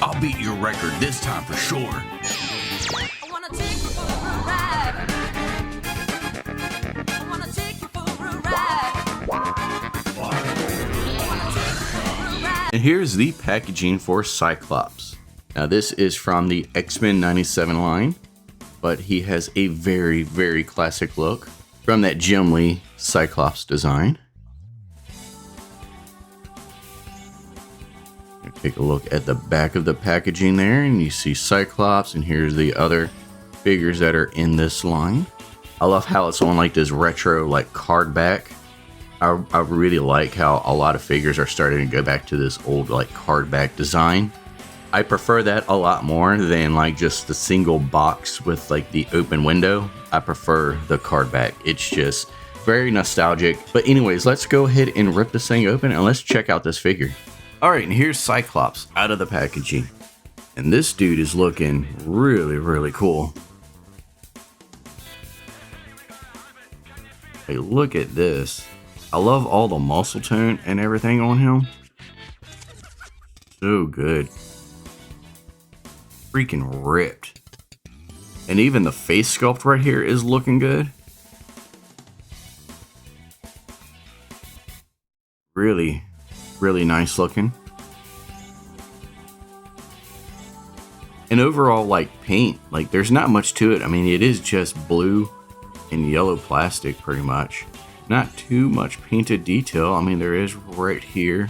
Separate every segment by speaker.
Speaker 1: I'll beat your record this time for sure.
Speaker 2: I wanna take you for a ride. I wanna take you for a ride. I wanna take you for a ride.
Speaker 3: And here's the packaging for Cyclops. Now this is from the X-Men 97 line, but he has a very, very classic look from that Jim Lee Cyclops design. Take a look at the back of the packaging there, and you see Cyclops, and here's the other figures that are in this line. I love how it's on like this retro like card back. I really like how a lot of figures are starting to go back to this old like card back design. I prefer that a lot more than like just the single box with like the open window. I prefer the card back. It's just very nostalgic. But anyways, let's go ahead and rip this thing open and let's check out this figure. All right, and here's Cyclops out of the packaging. And this dude is looking really, really cool. Hey, look at this. I love all the muscle tone and everything on him. So good. Freaking ripped. And even the face sculpt right here is looking good. Really, really nice looking. And overall, like paint, like there's not much to it. I mean, it is just blue and yellow plastic pretty much. Not too much painted detail. I mean, there is right here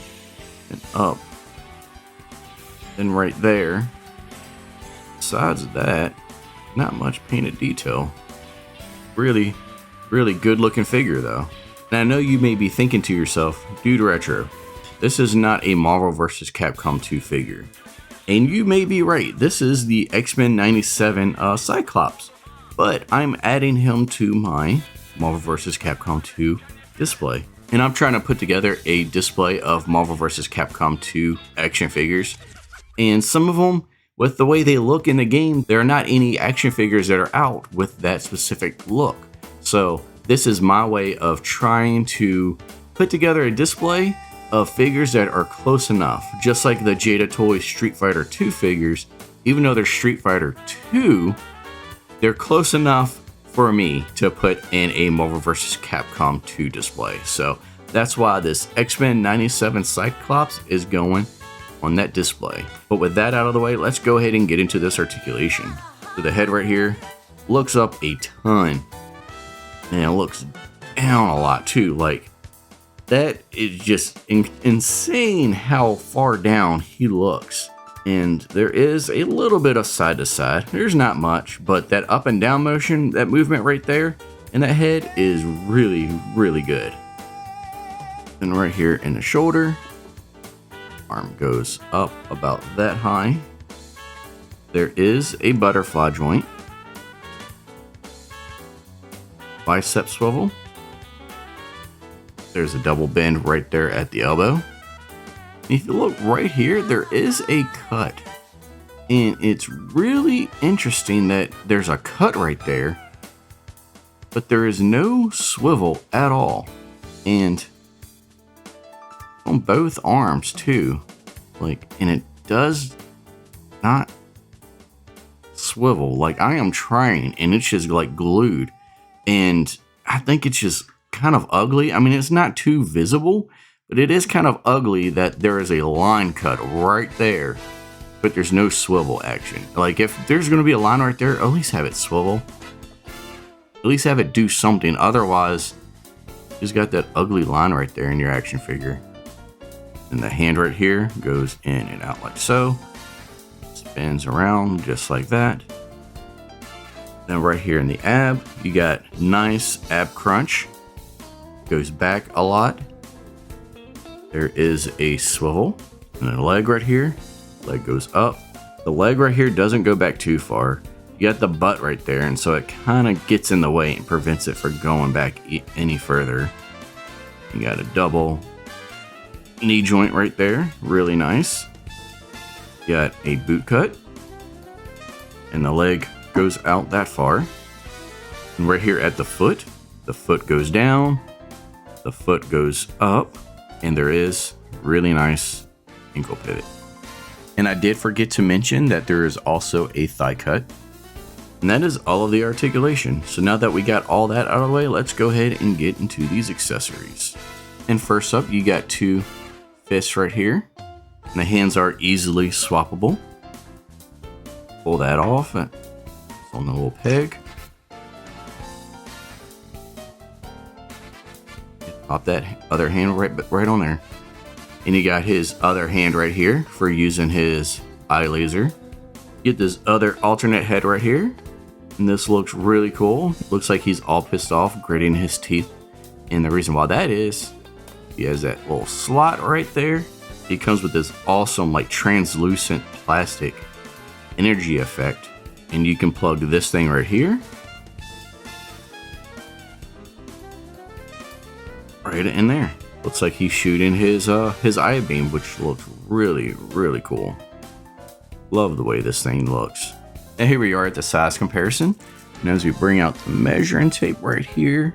Speaker 3: and up. Then right there. Besides that, not much painted detail. Really, really good looking figure though. And I know you may be thinking to yourself, dude retro, this is not a Marvel vs. Capcom 2 figure. And you may be right, this is the X-Men 97 Cyclops. But I'm adding him to my Marvel vs. Capcom 2 display. And I'm trying to put together a display of Marvel vs. Capcom 2 action figures. And some of them, with the way they look in the game, there are not any action figures that are out with that specific look. So this is my way of trying to put together a display of figures that are close enough. Just like the Jada Toy Street Fighter 2 figures, even though they're Street Fighter 2, they're close enough for me to put in a Marvel vs. Capcom 2 display. So that's why this X-Men 97 Cyclops is going on that display. But with that out of the way, let's go ahead and get into this articulation. So the head right here looks up a ton. And it looks down a lot too. Like, that is just insane how far down he looks. And there is a little bit of side to side. There's not much, but that up and down motion, that movement right there, and that head is really, really good. And right here in the shoulder, arm goes up about that high. There is a butterfly joint. Bicep swivel. There's a double bend right there at the elbow. And if you look right here, there is a cut. And it's really interesting that there's a cut right there, but there is no swivel at all. And on both arms too. Like, and it does not swivel. Like, I am trying and it's just like glued. And I think it's just kind of ugly. I mean, it's not too visible, but it is kind of ugly that there is a line cut right there, but there's no swivel action. Like, if there's going to be a line right there, at least have it swivel. At least have it do something. Otherwise, you just got that ugly line right there in your action figure. And the hand right here goes in and out like so. Spins around just like that. Then right here in the ab, you got nice ab crunch. Goes back a lot. There is a swivel. And then a leg right here. Leg goes up. The leg right here doesn't go back too far. You got the butt right there, and so it kind of gets in the way and prevents it from going back any further. You got a double knee joint right there. Really nice. You got a boot cut. And the leg goes out that far. And right here at the foot goes down, the foot goes up, and there is really nice ankle pivot. And I did forget to mention that there is also a thigh cut. And that is all of the articulation. So now that we got all that out of the way, let's go ahead and get into these accessories. And first up, you got 2 fists right here. And the hands are easily swappable. Pull that off. It's on the little peg. Pop that other hand right on there. And you got his other hand right here for using his eye laser. Get this other alternate head right here. And this looks really cool. Looks like he's all pissed off, gritting his teeth. And the reason why that is, he has that little slot right there. He comes with this awesome, like, translucent plastic energy effect. And you can plug this thing right here. Right in there. Looks like he's shooting his eye beam, which looks really, really cool. Love the way this thing looks. And here we are at the size comparison. And as we bring out the measuring tape right here,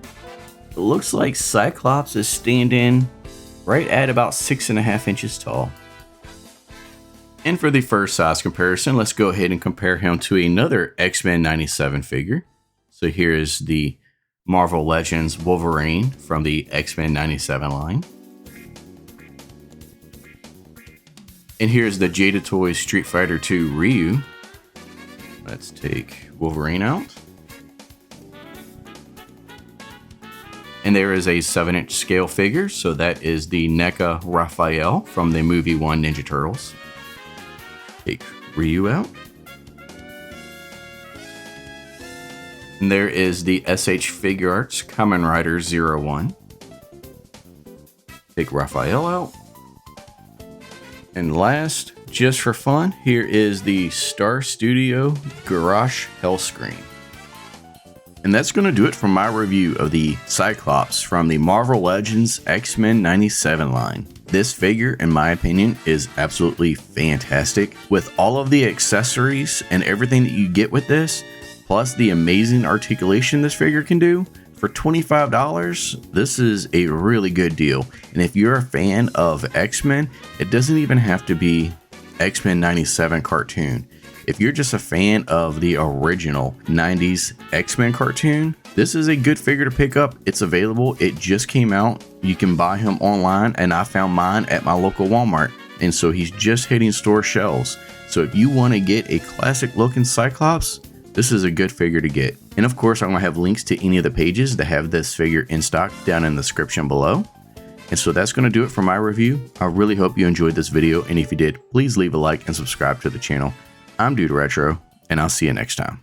Speaker 3: it looks like Cyclops is standing right at about 6.5 inches tall. And for the first size comparison, let's go ahead and compare him to another X-Men 97 figure. So here is the Marvel Legends Wolverine from the X-Men 97 line. And here's the Jada Toys Street Fighter 2 Ryu. Let's take Wolverine out. And there is a 7-inch scale figure, so that is the NECA Raphael from the movie 1 Ninja Turtles. Take Ryu out. And there is the SH Figure Arts Kamen Rider 01. Take Raphael out. And last, just for fun, here is the Star Studio Garage Hellscream. And that's going to do it for my review of the Cyclops from the Marvel Legends X-Men 97 line. This figure, in my opinion, is absolutely fantastic. With all of the accessories and everything that you get with this, plus the amazing articulation this figure can do, for $25, this is a really good deal. And if you're a fan of X-Men, it doesn't even have to be X-Men 97 cartoon. If you're just a fan of the original 90s X-Men cartoon, this is a good figure to pick up. It's available. It just came out. You can buy him online, and I found mine at my local Walmart. And so he's just hitting store shelves. So if you want to get a classic looking Cyclops, this is a good figure to get. And of course, I'm going to have links to any of the pages that have this figure in stock down in the description below. And so that's going to do it for my review. I really hope you enjoyed this video. And if you did, please leave a like and subscribe to the channel. I'm Dude Retro, and I'll see you next time.